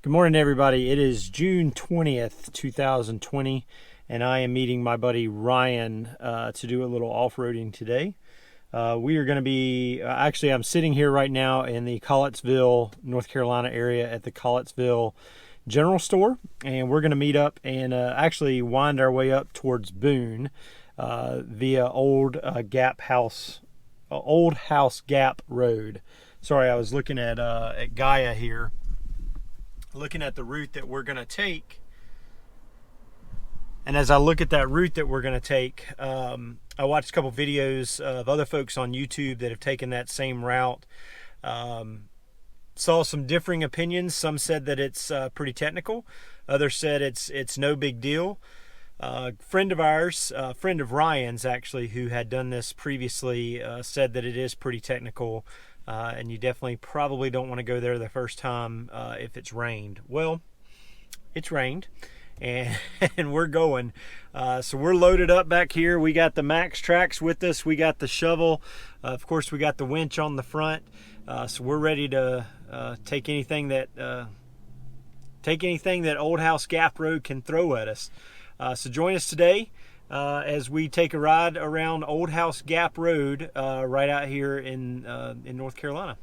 Good morning, everybody. It is June 20th, 2020, and I am meeting my buddy Ryan to do a little off-roading today. We are going to be, actually, I'm sitting here right now in the Collettsville, North Carolina area at the Collettsville General Store, and we're going to meet up and actually wind our way up towards Boone via Old House Gap Road. Sorry, I was looking at Gaia here, looking at the route that we're going to take. And as I look at that route that we're going to take, I watched a couple videos of other folks on YouTube that have taken that same route. Saw some differing opinions. Some said that it's pretty technical. Others said it's no big deal. Friend of ours, friend of Ryan's actually, who had done this previously, said that it is pretty technical. And you definitely probably don't want to go there the first time if it's rained. Well, it's rained, and we're going. So we're loaded up back here. We got the Max Tracks with us. We got the shovel. Of course, we got the winch on the front. So we're ready to take anything that Old House Gap Road can throw at us. So join us today as we take a ride around Old House Gap Road right out here in North Carolina.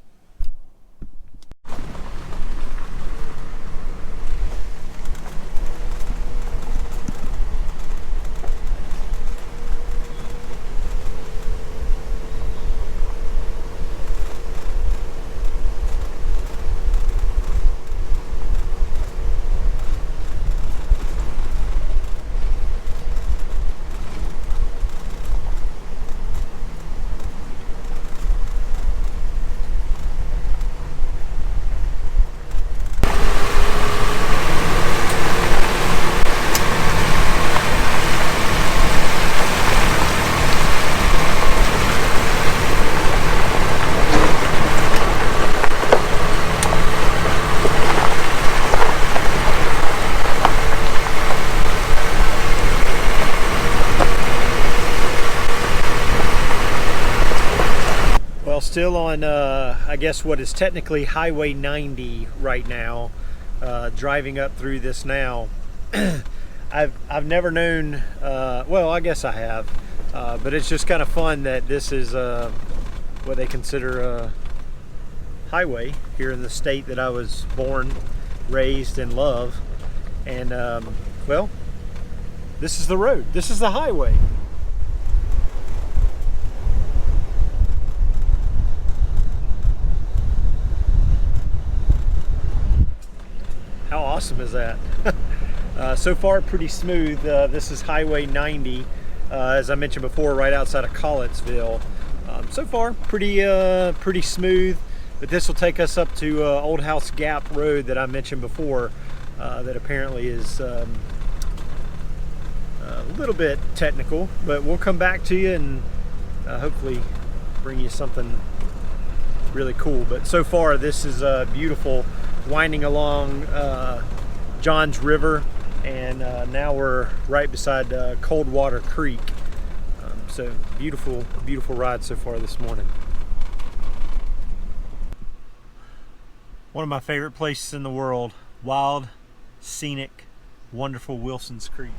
Still on, I guess what is technically Highway 90 right now, driving up through this now. I've never known, well, I guess I have, but it's just kind of fun that this is what they consider a highway here in the state that I was born, raised, and love. And, well, this is the road. This is the highway. How awesome is that? So far, pretty smooth. This is Highway 90, as I mentioned before, right outside of Collettsville. So far, pretty smooth. But this will take us up to Old House Gap Road that I mentioned before, that apparently is a little bit technical. But we'll come back to you and hopefully bring you something really cool. But so far, this is beautiful, winding along Johns River, and now we're right beside Coldwater Creek. So beautiful ride so far this morning. One of my favorite places in the world, wild, scenic, wonderful Wilson's Creek.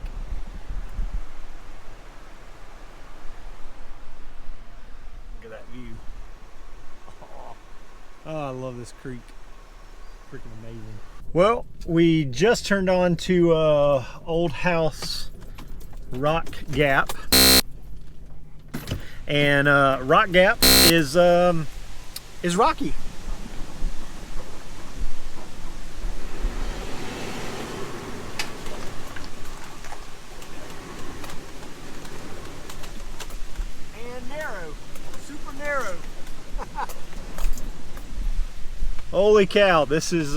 Look at that view. Oh, I love this creek. Freaking amazing. Well, we just turned on to Old House Rock Gap, and Rock Gap is rocky. And narrow, super narrow. Holy cow, this is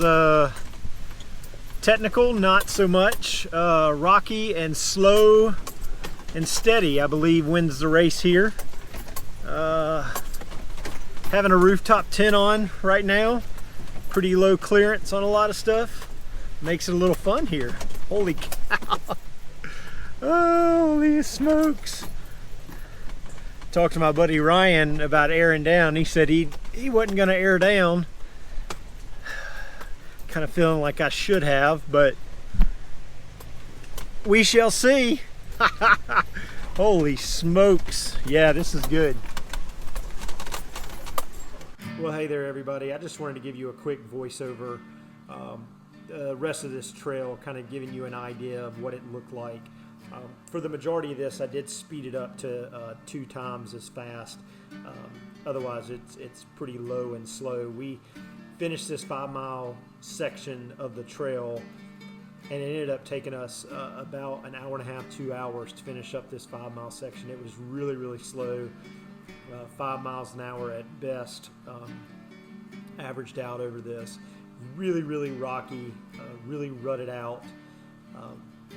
technical, not so much. Rocky and slow and steady, I believe, wins the race here. Having a rooftop tent on right now, pretty low clearance on a lot of stuff, makes it a little fun here. Holy cow. Holy smokes. Talked to my buddy Ryan about airing down. He said he wasn't gonna air down kind of feeling like I should have, but we shall see. Holy smokes. Yeah, this is good. Well, hey there, everybody. I just wanted to give you a quick voiceover. The rest of this trail, kind of giving you an idea of what it looked like. For the majority of this, I did speed it up to 2 times as fast. Otherwise, it's pretty low and slow. We finished this 5-mile section of the trail, and it ended up taking us about an hour and a half, 2 hours to finish up this 5-mile section. It was really, really slow. 5 miles an hour at best, averaged out over this. Really, really rocky, really rutted out.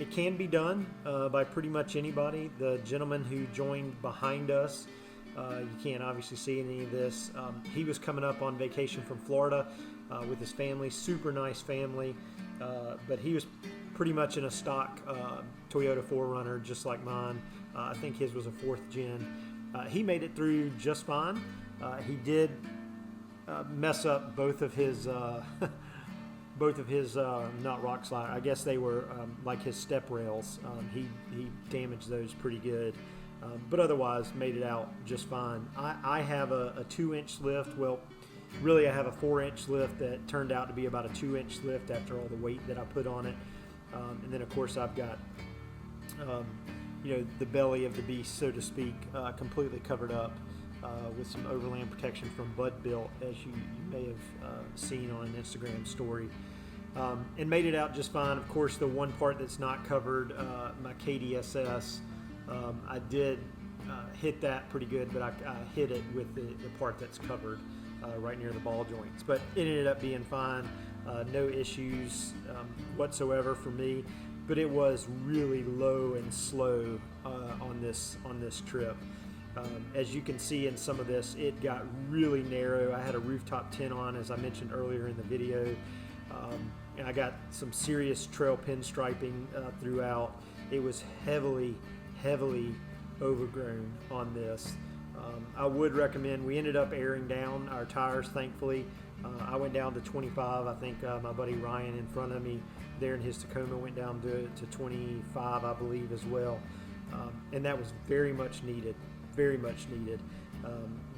It can be done by pretty much anybody. The gentleman who joined behind us, you can't obviously see any of this. He was coming up on vacation from Florida with his family, super nice family, but he was pretty much in a stock Toyota 4Runner, just like mine. I think his was a 4th gen. He made it through just fine. He did mess up both of his not rock slide. I guess they were like his step rails. He damaged those pretty good, but otherwise made it out just fine. I have a 2-inch lift. Well, really, I have a 4-inch lift that turned out to be about a 2-inch lift after all the weight that I put on it. And then, of course, I've got the belly of the beast, so to speak, completely covered up with some overland protection from Bud Built, as you may have seen on an Instagram story, and made it out just fine. Of course, the one part that's not covered, my KDSS, I did hit that pretty good, but I hit it with the part that's covered right near the ball joints. But it ended up being fine, no issues whatsoever for me. But it was really low and slow on this trip. As you can see in some of this, it got really narrow. I had a rooftop tent on, as I mentioned earlier in the video, and I got some serious trail pinstriping throughout. It was heavily overgrown on this. I would recommend, we ended up airing down our tires, thankfully. I went down to 25. I think my buddy Ryan in front of me there in his Tacoma went down to 25, I believe, as well. And that was very much needed.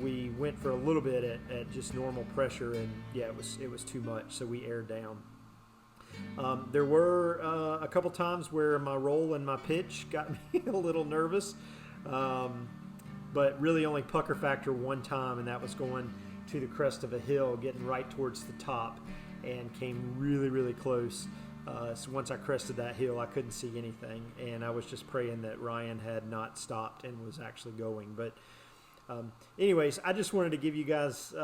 We went for a little bit at just normal pressure, and yeah, it was too much, so we aired down. There were a couple times where my roll and my pitch got me a little nervous, but really only pucker factor one time, and that was going to the crest of a hill, getting right towards the top, and came really close. So once I crested that hill, I couldn't see anything, and I was just praying that Ryan had not stopped and was actually going. But anyways, I just wanted to give you guys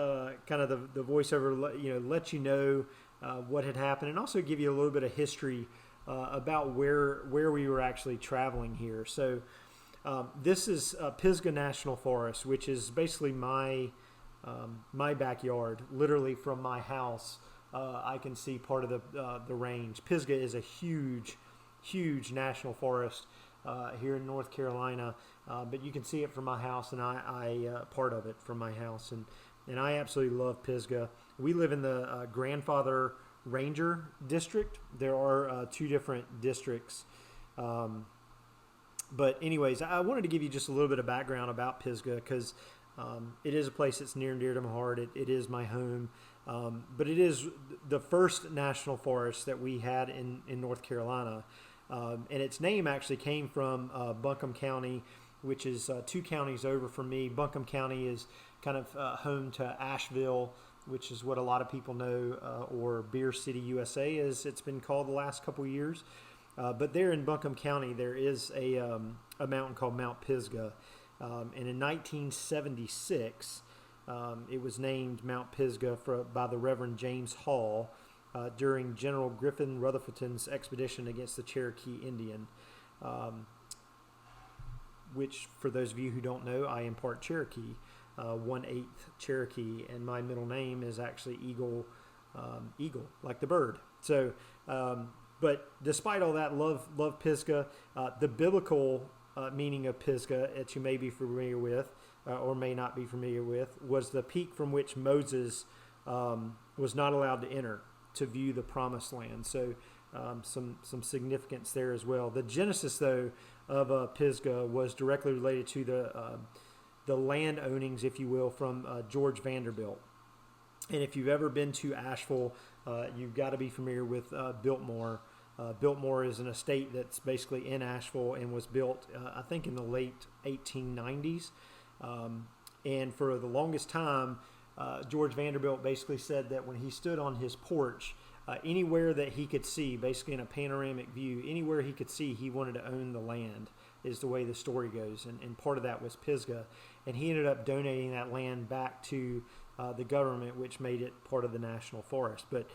kind of the voiceover, let you know what had happened, and also give you a little bit of history about where we were actually traveling here. So this is Pisgah National Forest, which is basically my backyard, literally from my house. I can see part of the range. Pisgah is a huge national forest here in North Carolina, but you can see it from my house, and I part of it from my house, and I absolutely love Pisgah. We live in the Grandfather Ranger District. There are 2 different districts, but anyways, I wanted to give you just a little bit of background about Pisgah, because it is a place that's near and dear to my heart. It is my home. But it is the first national forest that we had in North Carolina. And its name actually came from Buncombe County, which is 2 counties over from me. Buncombe County is kind of home to Asheville, which is what a lot of people know, or Beer City, USA, as it's been called the last couple years. But there in Buncombe County, there is a mountain called Mount Pisgah. And in 1976, it was named Mount Pisgah by the Reverend James Hall during General Griffin Rutherford's expedition against the Cherokee Indian, which, for those of you who don't know, I am part Cherokee, 1/8 Cherokee, and my middle name is actually Eagle, like the bird. So, but despite all that, love Pisgah. The biblical meaning of Pisgah, that you may be familiar with, or may not be familiar with, was the peak from which Moses was not allowed to enter. to view the Promised Land. So some significance there as well. The genesis, though, of Pisgah was directly related to the land ownings, if you will, from George Vanderbilt. And if you've ever been to Asheville, you've got to be familiar with Biltmore. Biltmore is an estate that's basically in Asheville and was built, I think, in the late 1890s. And for the longest time, George Vanderbilt basically said that when he stood on his porch, anywhere that he could see, basically in a panoramic view, anywhere he could see, he wanted to own the land, is the way the story goes. And part of that was Pisgah. And he ended up donating that land back to the government, which made it part of the National Forest. But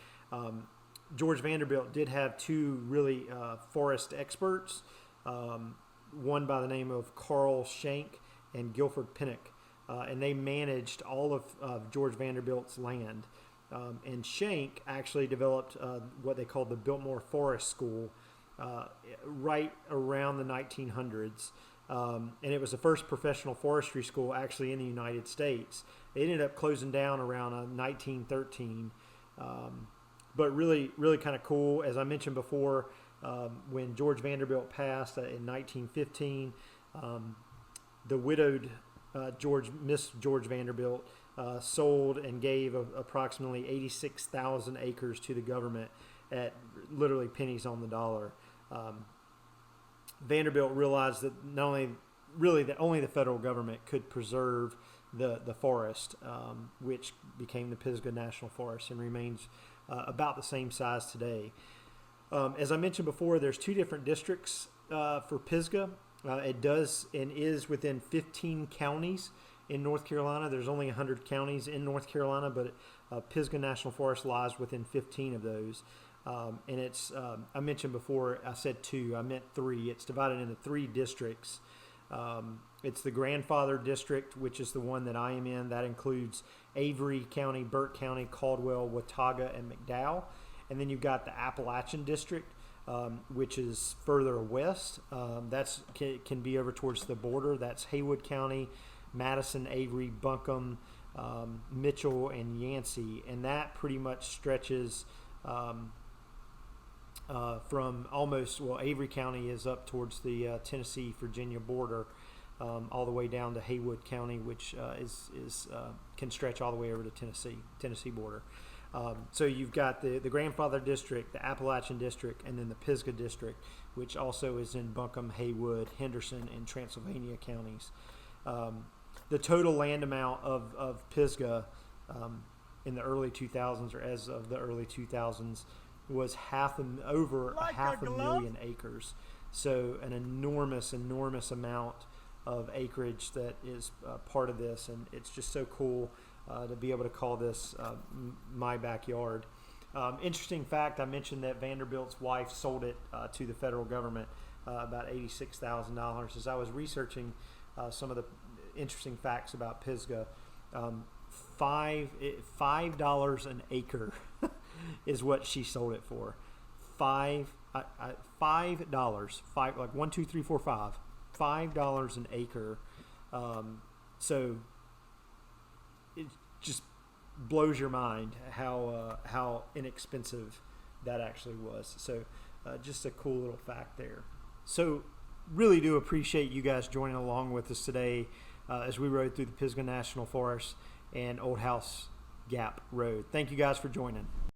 George Vanderbilt did have two really forest experts, one by the name of Carl Schenck and Guilford Pinnock. And they managed all of George Vanderbilt's land. And Schenck actually developed what they called the Biltmore Forest School right around the 1900s. And it was the first professional forestry school actually in the United States. It ended up closing down around 1913. But really, really kind of cool. As I mentioned before, when George Vanderbilt passed in 1915, the widowed Miss George Vanderbilt sold and gave approximately 86,000 acres to the government at literally pennies on the dollar. Vanderbilt realized that only the federal government could preserve the forest, which became the Pisgah National Forest and remains about the same size today. As I mentioned before, there's two different districts for Pisgah. It does and is within 15 counties in North Carolina. There's only 100 counties in North Carolina, but Pisgah National Forest lies within 15 of those. And it's, I mentioned before, I said two, I meant three. It's divided into three districts. It's the Grandfather District, which is the one that I am in. That includes Avery County, Burke County, Caldwell, Watauga, and McDowell. And then you've got the Appalachian District, which is further west. That's can be over towards the border. That's Haywood County, Madison, Avery, Buncombe, Mitchell, and Yancey. And that pretty much stretches from almost, Avery County is up towards the Tennessee-Virginia border, all the way down to Haywood County, which can stretch all the way over to Tennessee border. So you've got the Grandfather District, the Appalachian District, and then the Pisgah District, which also is in Buncombe, Haywood, Henderson, and Transylvania counties. The total land amount of Pisgah in the early 2000s, or as of the early 2000s, was over half a million acres. So an enormous amount of acreage that is part of this, and it's just so cool to be able to call this my backyard. Interesting fact, I mentioned that Vanderbilt's wife sold it to the federal government about $86,000. As I was researching some of the interesting facts about Pisgah, $5 an acre is what she sold it for. $5, like 1, 2, 3, 4, 5. $5 an acre. So it just blows your mind how inexpensive that actually was. So just a cool little fact there. So really do appreciate you guys joining along with us today as we rode through the Pisgah National Forest and Old House Gap Road. Thank you guys for joining.